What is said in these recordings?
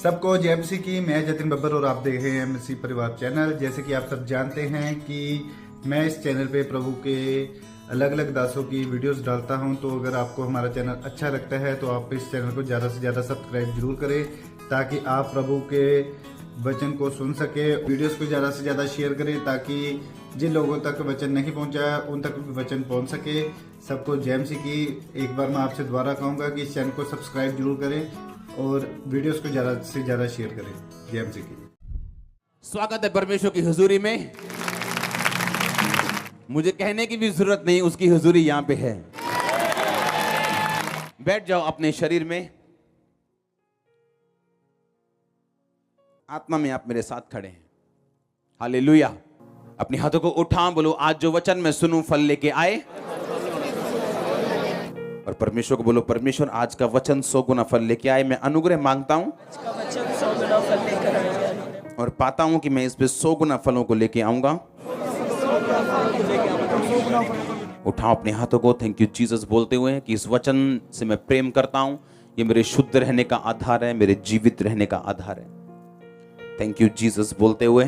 सबको जय मसीह की। मैं जतिन बब्बर और आप देख रहे हैं मसीह परिवार चैनल। जैसे कि आप सब जानते हैं कि मैं इस चैनल पे प्रभु के अलग अलग दासों की वीडियोस डालता हूं, तो अगर आपको हमारा चैनल अच्छा लगता है तो आप इस चैनल को ज़्यादा से ज़्यादा सब्सक्राइब जरूर करें, ताकि आप प्रभु के वचन को सुन सके। वीडियोस को ज़्यादा से ज़्यादा शेयर करें, ताकि जिन लोगों तक वचन नहीं पहुंचा उन तक भी वचन पहुंच सके। सबको जय मसीह की। एक बार मैं आपसे दोबारा कहूँगा कि इस चैनल को सब्सक्राइब जरूर करें और वीडियोस को ज़्यादा से ज़्यादा शेयर करें। जय मसीह की। स्वागत है परमेश्वर की हुजूरी में। मुझे कहने की भी जरूरत नहीं, उसकी हुजूरी यहां पे है। बैठ जाओ अपने शरीर में। आत्मा में आप मेरे साथ खड़े हैं। हालेलुया। अपने हाथों को उठा, बोलो आज जो वचन मैं सुनूं फल लेके आए। और परमेश्वर को बोलो, परमेश्वर आज का वचन 100 गुना फल लेके आए। मैं अनुग्रह मांगता हूं और पाता हूं कि मैं इस पे 100 गुना फलों को लेके आऊंगा। उठाओ अपने हाथों को, थैंक यू जीसस बोलते हुए कि इस वचन से मैं प्रेम करता हूं। ये मेरे शुद्ध रहने का आधार है, मेरे जीवित रहने का आधार है। थैंक यू जीसस बोलते हुए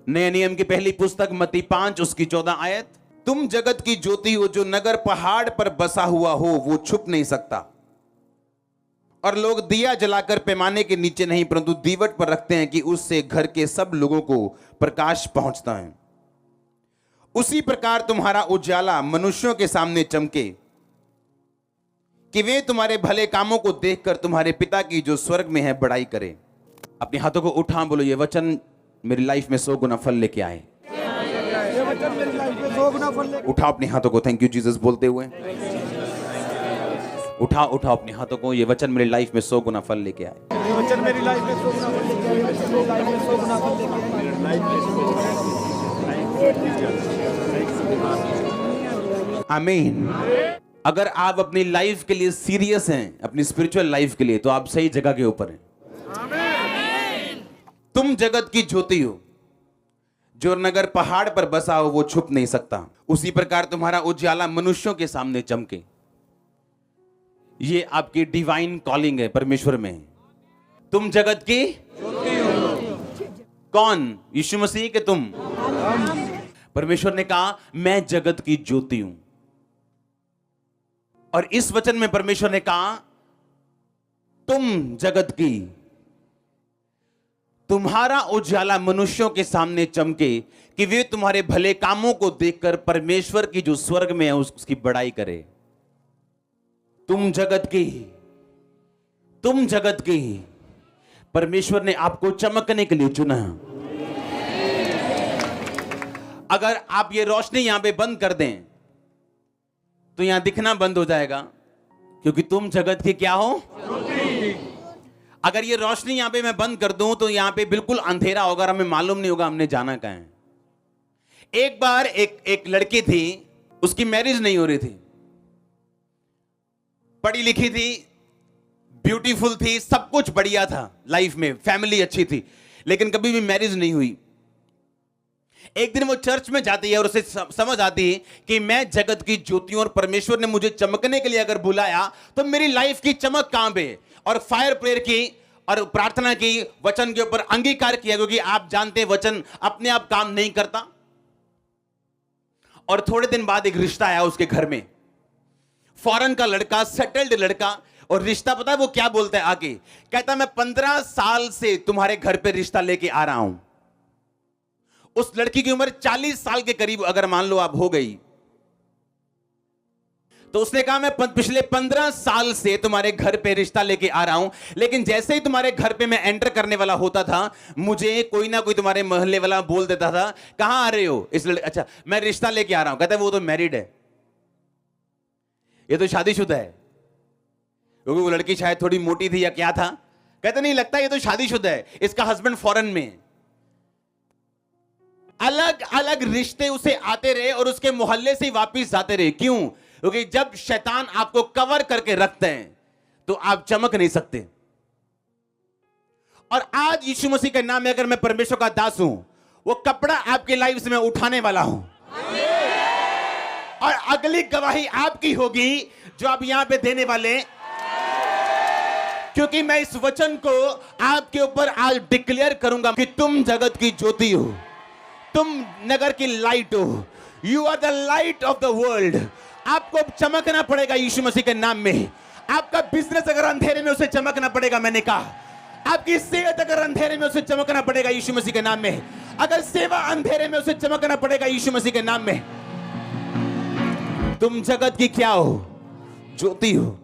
नए नियम की पहली पुस्तक मत्ती 5 उसकी 14 आयत। तुम जगत की ज्योति हो, जो नगर पहाड़ पर बसा हुआ हो वो छुप नहीं सकता। और लोग दिया जलाकर पैमाने के नीचे नहीं परंतु दीवट पर रखते हैं कि उससे घर के सब लोगों को प्रकाश पहुंचता है। उसी प्रकार तुम्हारा उजाला मनुष्यों के सामने चमके, कि वे तुम्हारे भले कामों को देखकर तुम्हारे पिता की जो स्वर्ग में है बड़ाई करे। अपने हाथों को उठा, बोलो ये वचन मेरी लाइफ में 100 गुना फल लेके आए। उठाओ अपने हाथों को, थैंक यू जीसस बोलते हुए उठाओ उठाओ अपने हाथों को। ये वचन मेरी लाइफ में 100 गुना फल लेके आए। ये वचन मेरी लाइफ में 100 गुना फल लेके आए। वचन मेरी लाइफ में 100 गुना फल लेके आए। आमीन। अगर आप अपनी लाइफ के लिए सीरियस हैं, अपनी स्पिरिचुअल लाइफ के लिए, तो आप सही जगह के ऊपर हैं। तुम जगत की ज्योति हो, जो नगर पहाड़ पर बसा हो वो छुप नहीं सकता। उसी प्रकार तुम्हारा उजाला मनुष्यों के सामने चमके। ये आपकी डिवाइन कॉलिंग है परमेश्वर में। तुम जगत की ज्योति हो। कौन? यीशु मसीह के तुम। परमेश्वर ने कहा मैं जगत की ज्योति हूं। और इस वचन में परमेश्वर ने कहा तुम जगत की, तुम्हारा उजाला मनुष्यों के सामने चमके, कि वे तुम्हारे भले कामों को देखकर परमेश्वर की जो स्वर्ग में है उसकी बड़ाई करे। तुम जगत की, तुम जगत की। परमेश्वर ने आपको चमकने के लिए चुना। अगर आप ये रोशनी यहां पे बंद कर दें तो यहां दिखना बंद हो जाएगा, क्योंकि तुम जगत के क्या हो? अगर ये रोशनी यहां पे मैं बंद कर दूं तो यहां पे बिल्कुल अंधेरा होगा, हमें मालूम नहीं होगा हमने जाना कहां है। एक बार एक लड़की थी, उसकी मैरिज नहीं हो रही थी। पढ़ी लिखी थी, ब्यूटीफुल थी, सब कुछ बढ़िया था लाइफ में, फैमिली अच्छी थी, लेकिन कभी भी मैरिज नहीं हुई। एक दिन वो चर्च में जाती है और उसे समझ आती है कि मैं जगत की ज्योति हूं और परमेश्वर ने मुझे चमकने के लिए अगर बुलाया तो मेरी लाइफ की चमक कहां पे। और फायर प्रेयर की और प्रार्थना की, वचन के ऊपर अंगीकार किया, क्योंकि आप जानते हैं वचन अपने आप काम नहीं करता। और थोड़े दिन बाद एक रिश्ता आया उसके घर में, फॉरेन का लड़का, सेटल्ड लड़का। और रिश्ता पता है वो क्या बोलता है आके? कहता मैं 15 साल से तुम्हारे घर पे रिश्ता लेके आ रहा हूं। उस लड़की की उम्र 40 साल के करीब अगर मान लो आप हो गई, तो उसने कहा मैं पिछले 15 साल से तुम्हारे घर पे रिश्ता लेके आ रहा हूं, लेकिन जैसे ही तुम्हारे घर पे मैं एंटर करने वाला होता था, मुझे कोई ना कोई तुम्हारे मोहल्ले वाला बोल देता था कहां आ रहे हो? अच्छा मैं रिश्ता लेके आ रहा हूं। कहता है वो तो मैरिड है, ये तो शादीशुदा है। क्योंकि वो लड़की शायद थोड़ी मोटी थी या क्या था, कहते नहीं लगता ये तो शादीशुदा है, इसका हस्बैंड फॉरेन में। अलग अलग रिश्ते उसे आते रहे और उसके मोहल्ले से ही वापिस जाते रहे। क्यों? क्योंकि जब शैतान आपको कवर करके रखते हैं तो आप चमक नहीं सकते। और आज यीशु मसीह के नाम में अगर मैं परमेश्वर का दास हूं, वो कपड़ा आपकी लाइफ से मैं उठाने वाला हूं। और अगली गवाही आपकी होगी जो आप यहां पे देने वाले। क्योंकि मैं इस वचन को आपके ऊपर आज डिक्लेयर करूंगा कि तुम जगत की ज्योति हो, तुम नगर की लाइट हो। You are the light of the world. आपको चमकना पड़ेगा यीशु मसीह के नाम में। आपका बिजनेस अगर अंधेरे में, उसे चमकना पड़ेगा। मैंने कहा आपकी सेहत अगर अंधेरे में, उसे चमकना पड़ेगा यीशु मसीह के नाम में। अगर सेवा अंधेरे में, उसे चमकना पड़ेगा यीशु मसीह के नाम में। तुम जगत की क्या हो? ज्योति हो।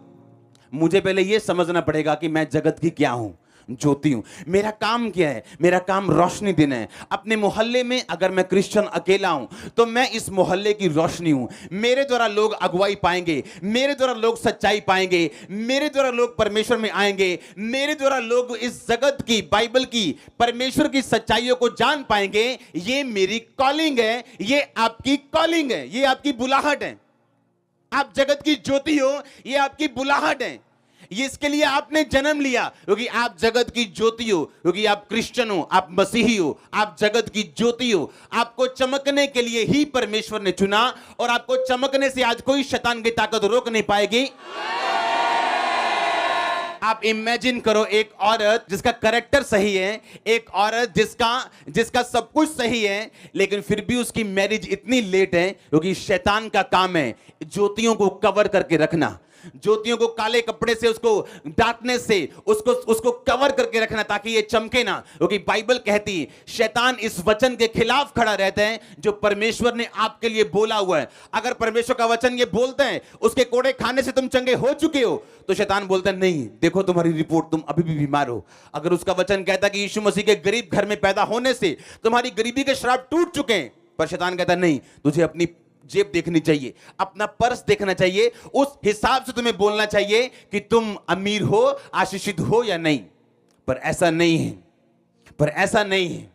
मुझे पहले यह समझना पड़ेगा कि मैं जगत की क्या हूं? ज्योति हूं। मेरा काम क्या है? मेरा काम रोशनी देना है। अपने मोहल्ले में अगर मैं क्रिश्चियन अकेला हूं तो मैं इस मोहल्ले की रोशनी हूं। मेरे द्वारा लोग अगुवाई पाएंगे, मेरे द्वारा लोग सच्चाई पाएंगे, मेरे द्वारा लोग परमेश्वर में आएंगे, मेरे द्वारा लोग इस जगत की, बाइबल की, परमेश्वर की सच्चाइयों को जान पाएंगे। ये मेरी कॉलिंग है, ये आपकी कॉलिंग है, ये आपकी बुलाहट है। आप जगत की ज्योति हो, ये आपकी बुलाहट है। ये इसके लिए आपने जन्म लिया क्योंकि आप जगत की ज्योति हो, क्योंकि आप क्रिश्चियन हो, आप मसीही हो, आप जगत की ज्योति हो। आपको चमकने के लिए ही परमेश्वर ने चुना और आपको चमकने से आज कोई शैतान की ताकत रोक नहीं पाएगी। आप इमेजिन करो एक औरत जिसका कैरेक्टर सही है, एक औरत जिसका सब कुछ सही है, लेकिन फिर भी उसकी मैरिज इतनी लेट है क्योंकि शैतान का काम है ज्योतियों को कवर करके रखना, ज्योतियों को काले कपड़े से, उसको डार्कनेस से उसको कवर करके रखना ताकि ये चमके ना। क्योंकि बाइबल कहती है शैतान इस वचन के खिलाफ खड़ा रहता है जो परमेश्वर ने आपके लिए बोला हुआ है। अगर परमेश्वर का वचन ये बोलते हैं उसके कोड़े खाने से तुम चंगे हो चुके हो, तो शैतान बोलता है नहीं, देखो तुम्हारी रिपोर्ट, तुम अभी भी बीमार हो। अगर उसका वचन कहता है कि यीशु मसीह के गरीब घर में पैदा होने से तुम्हारी गरीबी के श्राप टूट चुके हैं, पर शैतान कहता है नहीं, तुझे अपनी जेब देखनी चाहिए, अपना पर्स देखना चाहिए, उस हिसाब से तुम्हें बोलना चाहिए कि तुम अमीर हो, आशीषित हो या नहीं। पर ऐसा नहीं है, पर ऐसा नहीं है।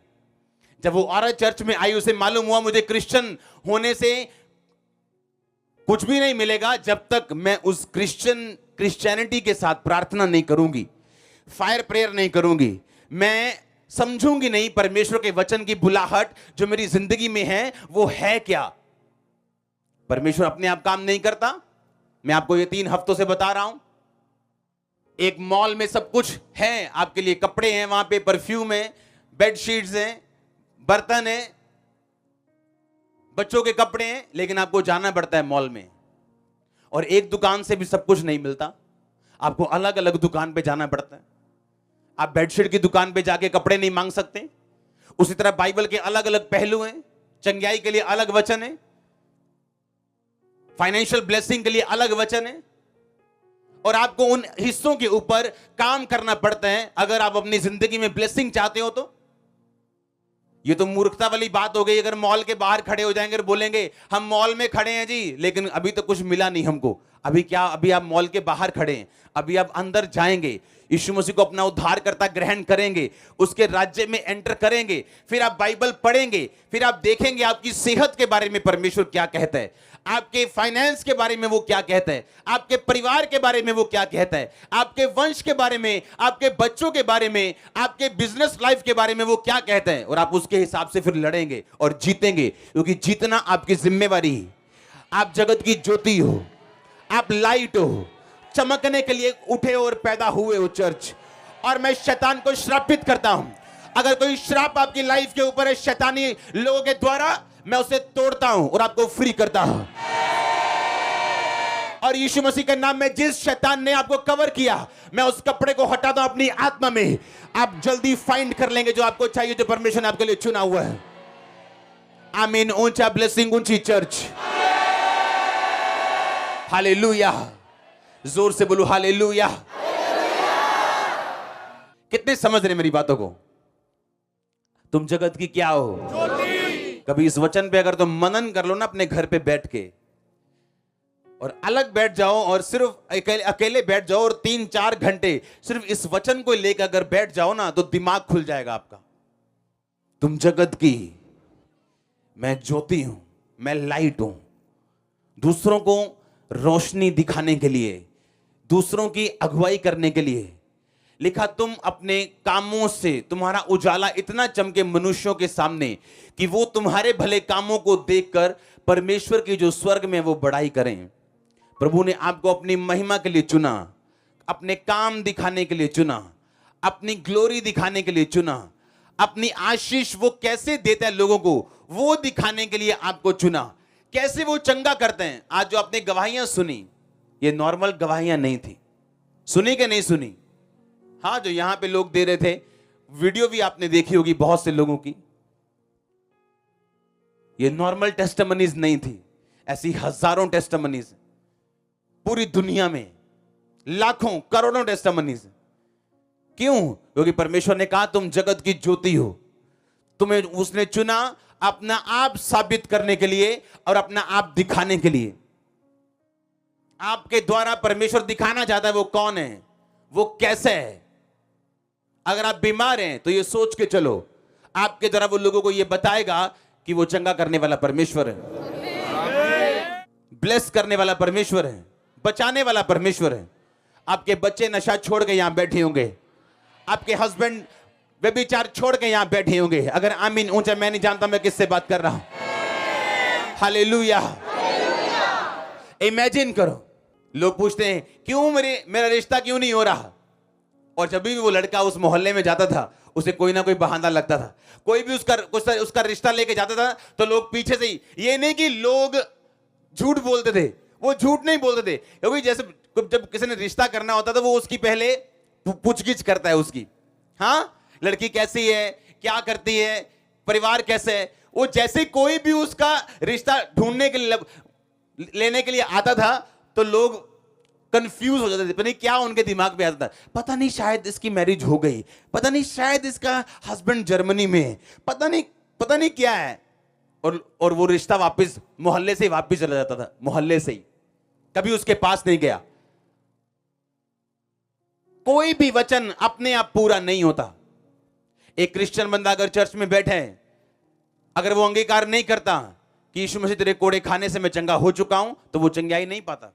जब वो औरत चर्च में आई, उसे मालूम हुआ मुझे क्रिश्चियन होने से कुछ भी नहीं मिलेगा जब तक मैं उस क्रिश्चियनिटी के साथ प्रार्थना नहीं करूंगी, फायर प्रेयर नहीं करूंगी, मैं समझूंगी नहीं परमेश्वर के वचन की बुलाहट जो मेरी जिंदगी में है वो है क्या। परमेश्वर अपने आप काम नहीं करता। मैं आपको ये 3 हफ्तों से बता रहा हूं। एक मॉल में सब कुछ है आपके लिए, कपड़े हैं वहां पे, परफ्यूम है, बेडशीट्स हैं, बर्तन है, बच्चों के कपड़े हैं, लेकिन आपको जाना पड़ता है मॉल में। और एक दुकान से भी सब कुछ नहीं मिलता, आपको अलग अलग दुकान पे जाना पड़ता है। आप बेडशीट की दुकान पे जाके कपड़े नहीं मांग सकते। उसी तरह बाइबल के अलग अलग पहलू हैं, चंगाई के लिए अलग वचन है, फाइनेंशियल ब्लेसिंग के लिए अलग वचन है, और आपको उन हिस्सों के ऊपर काम करना पड़ता है अगर आप अपनी जिंदगी में ब्लेसिंग चाहते हो। तो ये तो मूर्खता वाली बात हो गई अगर मॉल के बाहर खड़े हो जाएंगे और बोलेंगे हम मॉल में खड़े हैं जी, लेकिन अभी तो कुछ मिला नहीं हमको। अभी क्या, अभी आप मॉल के बाहर खड़े हैं, अभी आप अंदर जाएंगे, यीशु मसीह को अपना उद्धारकर्ता ग्रहण करेंगे, उसके राज्य में एंटर करेंगे, फिर आप बाइबल पढ़ेंगे, फिर आप देखेंगे आपकी सेहत के बारे में परमेश्वर क्या कहता है, आपके फाइनेंस के बारे में वो क्या कहता है, आपके परिवार के बारे में वो क्या कहता है, आपके वंश के बारे में, आपके बच्चों के बारे में, आपके बिजनेस लाइफ के बारे में वो क्या कहता है, और आप उसके हिसाब से फिर लड़ेंगे और जीतेंगे, क्योंकि जीतना आपकी जिम्मेवारी है। आप जगत की ज्योति हो, आप लाइट हो, चमकने के लिए उठे और पैदा हुए हो चर्च। और मैं शैतान को श्रापित करता हूं। अगर कोई श्राप आपकी लाइफ के ऊपर है शैतानी लोगों के द्वारा, मैं उसे तोड़ता हूं और आपको फ्री करता हूं। और यीशु मसीह के नाम में जिस शैतान ने आपको कवर किया, मैं उस कपड़े को हटाता हूं अपनी आत्मा में। आप जल्दी फाइंड कर लेंगे जो आपको चाहिए, जो परमेश्वर ने आपके लिए चुना हुआ है। आमीन। ऊंचा ब्लेसिंग, ऊंची चर्च। हालेलुया। जोर से बोलो हालेलुया। कितने समझ रहे मेरी बातों को? तुम जगत की क्या हो? कभी इस वचन पे अगर तुम मनन कर लो ना अपने घर पे बैठ के, और अलग बैठ जाओ और सिर्फ अकेले बैठ जाओ और 3-4 घंटे सिर्फ इस वचन को लेकर अगर बैठ जाओ ना, तो दिमाग खुल जाएगा आपका। तुम जगत की, मैं ज्योति हूं, मैं लाइट हूं। दूसरों को रोशनी दिखाने के लिए, दूसरों की अगुवाई करने के लिए लिखा। तुम अपने कामों से, तुम्हारा उजाला इतना चमके मनुष्यों के सामने कि वो तुम्हारे भले कामों को देखकर परमेश्वर की जो स्वर्ग में वो बड़ाई करें। प्रभु ने आपको अपनी महिमा के लिए चुना, अपने काम दिखाने के लिए चुना, अपनी ग्लोरी दिखाने के लिए चुना, अपनी आशीष वो कैसे देता है लोगों को वो दिखाने के लिए आपको चुना। कैसे वो चंगा करते हैं। आज जो आपने गवाहियां सुनी, ये नॉर्मल गवाहियां नहीं थी। सुनी कि नहीं सुनी? हाँ, जो यहां पे लोग दे रहे थे, वीडियो भी आपने देखी होगी बहुत से लोगों की। ये नॉर्मल टेस्टिमनीज नहीं थी, ऐसी हजारों टेस्टिमनीज पूरी दुनिया में, लाखों करोड़ों टेस्टिमनीज। क्यों? क्योंकि परमेश्वर ने कहा तुम जगत की ज्योति हो। तुम्हें उसने चुना अपना आप साबित करने के लिए और अपना आप दिखाने के लिए। आपके द्वारा परमेश्वर दिखाना चाहता है वो कौन है, वो कैसे है। अगर आप बीमार हैं तो ये सोच के चलो, आपके द्वारा वो लोगों को ये बताएगा कि वो चंगा करने वाला परमेश्वर है, ब्लेस करने वाला परमेश्वर है, बचाने वाला परमेश्वर है। आपके बच्चे नशा छोड़ के यहां बैठे होंगे, आपके हस्बैंड व्यभिचार छोड़ के यहां बैठे होंगे। अगर आमीन ऊंचा, मैं नहीं जानता मैं किससे बात कर रहा हूं। हालेलुया। इमेजिन करो, लोग पूछते हैं क्यों मेरा रिश्ता क्यों नहीं हो रहा। और जब भी वो लड़का उस मोहल्ले में जाता था, उसे कोई ना कोई बहाना लगता था। कोई भी उसका रिश्ता लेके जाता था तो लोग पीछे से ही, ये नहीं कि लोग झूठ बोलते थे, वो झूठ नहीं बोलते थे, क्योंकि जैसे जब किसी ने रिश्ता करना होता था वो उसकी पहले पूछगिछ करता है उसकी। हाँ, लड़की कैसी है, क्या करती है, परिवार कैसे है। वो जैसे कोई भी उसका रिश्ता ढूंढने के लिए लेने के लिए आता था तो लोग कंफ्यूज हो जाते थे। पता नहीं क्या उनके दिमाग में आता था, पता नहीं शायद इसकी मैरिज हो गई, पता नहीं शायद इसका हस्बैंड जर्मनी में है, पता नहीं क्या है। और वो रिश्ता वापस मोहल्ले से वापस चला जाता था, मोहल्ले से ही, कभी उसके पास नहीं गया। कोई भी वचन अपने आप पूरा नहीं होता। एक क्रिश्चियन बंदा अगर चर्च में बैठे है, अगर वो अंगीकार नहीं करता कि यीशु मसीह तेरे कोड़े खाने से मैं चंगा हो चुका हूं, तो वो चंगाई नहीं पाता,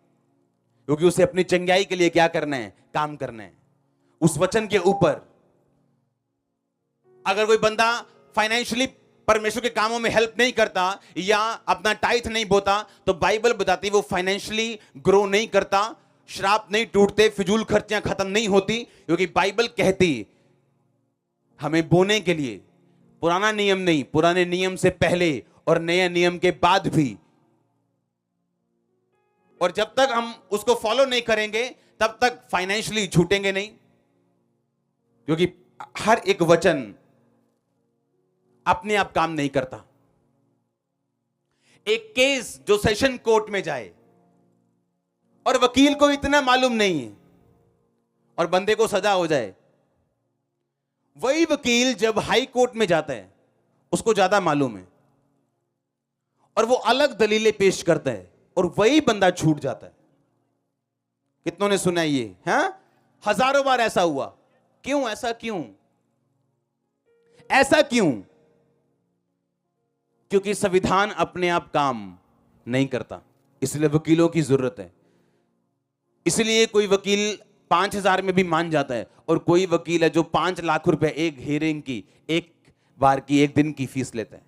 क्योंकि उसे अपनी चंगाई के लिए क्या करना है, काम करना है उस वचन के ऊपर। अगर कोई बंदा फाइनेंशियली परमेश्वर के कामों में हेल्प नहीं करता या अपना टाइथ नहीं बोता, तो बाइबल बताती है वो फाइनेंशियली ग्रो नहीं करता, श्राप नहीं टूटते, फिजूल खर्चियां खत्म नहीं होती। क्योंकि बाइबल कहती हमें बोने के लिए पुराना नियम नहीं, पुराने नियम से पहले और नए नियम के बाद भी। और जब तक हम उसको फॉलो नहीं करेंगे तब तक फाइनेंशियली छूटेंगे नहीं, क्योंकि हर एक वचन अपने आप काम नहीं करता। एक केस जो सेशन कोर्ट में जाए और वकील को इतना मालूम नहीं है और बंदे को सजा हो जाए, वही वकील जब हाई कोर्ट में जाता है उसको ज्यादा मालूम है और वो अलग दलीलें पेश करता है और वही बंदा छूट जाता है। कितनों ने सुना ये? हाँ, हजारों बार ऐसा हुआ। क्यों? ऐसा क्यों? ऐसा क्यों? क्योंकि संविधान अपने आप काम नहीं करता, इसलिए वकीलों की जरूरत है। इसलिए कोई वकील 5,000 में भी मान जाता है और कोई वकील है जो 5 लाख रुपए एक हियरिंग की, एक बार की, एक दिन की फीस लेता है।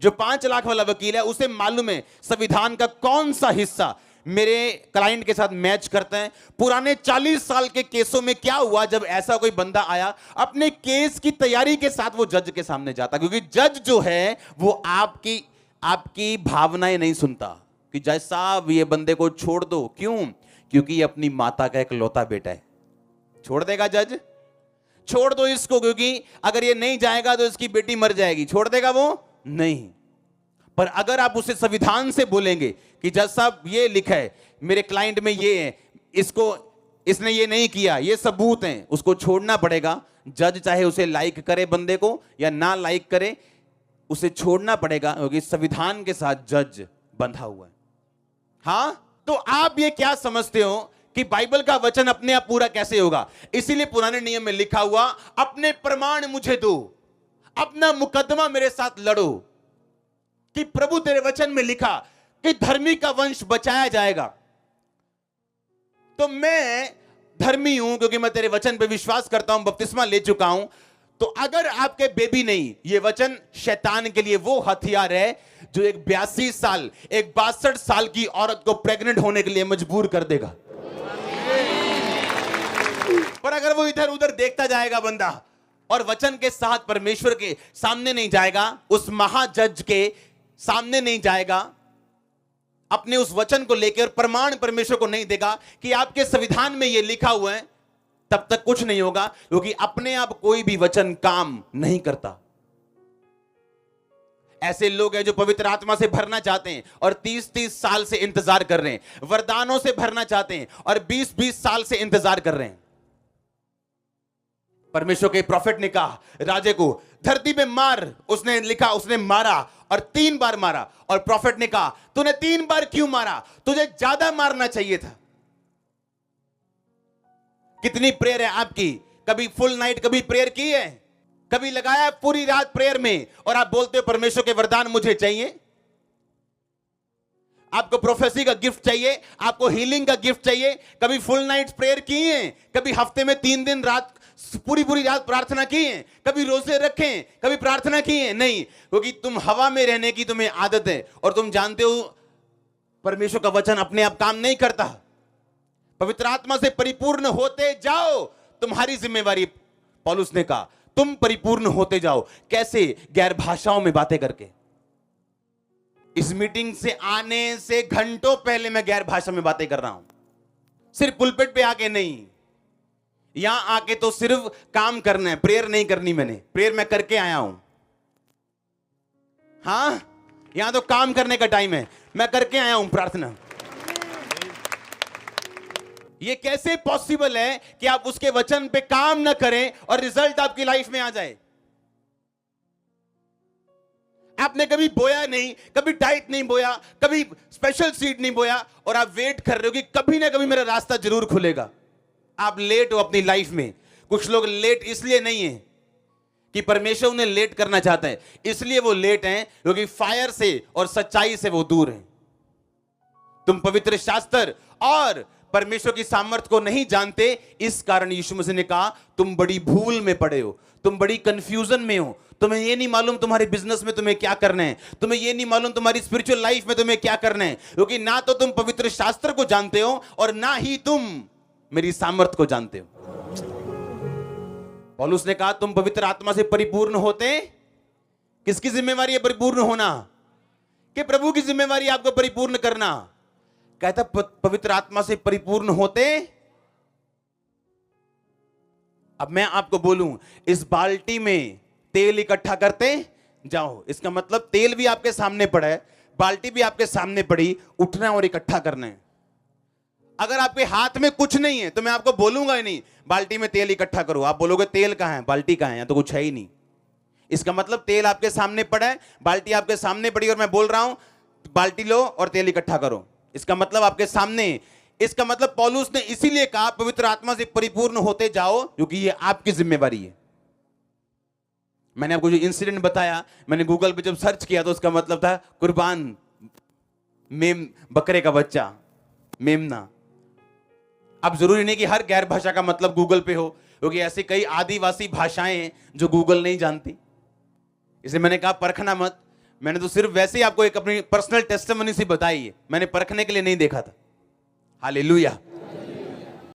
जो 5 लाख वाला वकील है उसे मालूम है संविधान का कौन सा हिस्सा मेरे क्लाइंट के साथ मैच करते हैं। पुराने 40 साल के केसों में क्या हुआ, जब ऐसा कोई बंदा आया अपने केस की तैयारी के साथ वो जज के सामने जाता, क्योंकि जज जो है वो आपकी भावनाएं नहीं सुनता कि जज साहब ये बंदे को छोड़ दो। क्यों? क्योंकि ये अपनी माता का इकलौता बेटा है। छोड़ देगा जज? छोड़ दो इसको, क्योंकि अगर ये नहीं जाएगा तो इसकी बेटी मर जाएगी। छोड़ देगा वो? नहीं। पर अगर आप उसे संविधान से बोलेंगे कि जज साहब ये लिखा है मेरे क्लाइंट में ये है, इसने ये नहीं किया, ये सबूत हैं, उसको छोड़ना पड़ेगा। जज चाहे उसे लाइक करे बंदे को या ना लाइक करे, उसे छोड़ना पड़ेगा, क्योंकि संविधान के साथ जज बंधा हुआ है। हाँ, तो आप ये क्या समझते हो कि बाइबल का वचन अपने आप पूरा कैसे होगा? इसीलिए पुराने नियम में लिखा हुआ, अपने प्रमाण मुझे दो, अपना मुकदमा मेरे साथ लड़ो, कि प्रभु तेरे वचन में लिखा कि धर्मी का वंश बचाया जाएगा। तो मैं धर्मी हूं क्योंकि मैं तेरे वचन पे विश्वास करता हूं, बपतिस्मा ले चुका हूं। तो अगर आपके बेबी नहीं, ये वचन शैतान के लिए वो हथियार है जो एक 82 साल, एक 62 साल की औरत को प्रेग्नेंट होने के लिए मजबूर कर देगा। पर अगर वो इधर उधर देखता जाएगा बंदा और वचन के साथ परमेश्वर के सामने नहीं जाएगा, उस महाजज के सामने नहीं जाएगा, अपने उस वचन को लेकर प्रमाण परमेश्वर को नहीं देगा कि आपके संविधान में यह लिखा हुआ है, तब तक कुछ नहीं होगा, क्योंकि अपने आप कोई भी वचन काम नहीं करता। ऐसे लोग हैं जो पवित्र आत्मा से भरना चाहते हैं और 30-30 साल से इंतजार कर रहे हैं, वरदानों से भरना चाहते हैं और 20-20 साल से इंतजार कर रहे हैं। परमेश्वर के प्रॉफिट ने कहा राजे को धरती पे मार, उसने लिखा, उसने मारा और 3 बार मारा, और प्रॉफिट ने कहा तूने 3 बार क्यों मारा, तुझे ज्यादा मारना चाहिए था। कितनी प्रेयर है आपकी? कभी फुल नाइट कभी प्रेयर की है? कभी लगाया पूरी रात प्रेयर में और आप बोलते हो परमेश्वर के वरदान मुझे चाहिए, आपको प्रोफेसी का गिफ्ट चाहिए, आपको हीलिंग का गिफ्ट चाहिए? कभी फुल नाइट प्रेयर की है? कभी हफ्ते में 3 दिन रात पूरी रात प्रार्थना की है? कभी रोजे रखे, कभी प्रार्थना की है? नहीं, क्योंकि तुम हवा में रहने की तुम्हें आदत है और तुम जानते हो परमेश्वर का वचन अपने आप काम नहीं करता। पवित्र आत्मा से परिपूर्ण होते जाओ, तुम्हारी जिम्मेवारी। पौलुस ने कहा तुम परिपूर्ण होते जाओ। कैसे? गैर भाषाओं में बातें करके। इस मीटिंग से आने से घंटों पहले मैं गैर भाषा में बातें कर रहा हूं, सिर्फ पुलपिट पे आके नहीं। यहां आके तो सिर्फ काम करना है, प्रेयर नहीं करनी। मैंने प्रेयर मैं करके आया हूं। हां, यहां तो काम करने का टाइम है, मैं करके आया हूं प्रार्थना। ये कैसे पॉसिबल है कि आप उसके वचन पे काम ना करें और रिजल्ट आपकी लाइफ में आ जाए? आपने कभी बोया नहीं, कभी डाइट नहीं बोया, कभी स्पेशल सीड नहीं बोया, और आप वेट कर रहे हो कि कभी ना कभी मेरा रास्ता जरूर खुलेगा। आप लेट हो अपनी लाइफ में। कुछ लोग लेट इसलिए नहीं है कि परमेश्वर उन्हें लेट करना चाहता है, इसलिए वो लेट हैं क्योंकि फायर से और सच्चाई से वो दूर हैं। तुम पवित्र शास्त्र और परमेश्वर की सामर्थ को नहीं जानते, इस कारण यीशु मसीह ने कहा तुम बड़ी भूल में पड़े हो, तुम बड़ी कंफ्यूजन में हो। तुम्हें ये नहीं मालूम तुम्हारे बिजनेस में तुम्हें क्या करना है, तुम्हें ये नहीं मालूम तुम्हारी स्पिरिचुअल लाइफ में तुम्हें क्या करना है, क्योंकि ना तो तुम पवित्र शास्त्र को जानते हो और ना ही तुम मेरी सामर्थ को जानते हो। पौलुस ने कहा तुम पवित्र आत्मा से परिपूर्ण होते। किसकी जिम्मेवारी है परिपूर्ण होना? कि प्रभु की जिम्मेवारी आपको परिपूर्ण करना। कहता पवित्र आत्मा से परिपूर्ण होते। अब मैं आपको बोलूं, इस बाल्टी में तेल इकट्ठा करते जाओ। इसका मतलब तेल भी आपके सामने पड़ा है, बाल्टी भी आपके सामने पड़ी, उठना और इकट्ठा करना है। अगर आपके हाथ में कुछ नहीं है तो मैं आपको बोलूंगा ही नहीं बाल्टी में तेल इकट्ठा करो। आप बोलोगे तेल कहां है, बाल्टी कहां है, या तो कुछ है ही नहीं। इसका मतलब तेल आपके सामने पड़ा है, बाल्टी आपके सामने पड़ी, और मैं बोल रहा हूं बाल्टी लो और तेल इकट्ठा करो। इसका मतलब आपके सामने। इसका मतलब पौलुस ने इसीलिए कहा पवित्र आत्मा से परिपूर्ण होते जाओ, क्योंकि ये आपकी जिम्मेवारी है। मैंने आपको जो इंसिडेंट बताया, मैंने गूगल पे जब सर्च किया तो उसका मतलब था कुर्बान मेम, बकरे का बच्चा, मेमना। अब जरूरी नहीं कि हर गैर भाषा का मतलब गूगल पे हो, क्योंकि ऐसे कई आदिवासी भाषाएं हैं जो गूगल नहीं जानती। इसे मैंने कहा परखना मत। मैंने तो सिर्फ वैसे ही आपको एक अपनी पर्सनल टेस्टिमनी से बताई है, मैंने परखने के लिए नहीं देखा था। हालेलुया।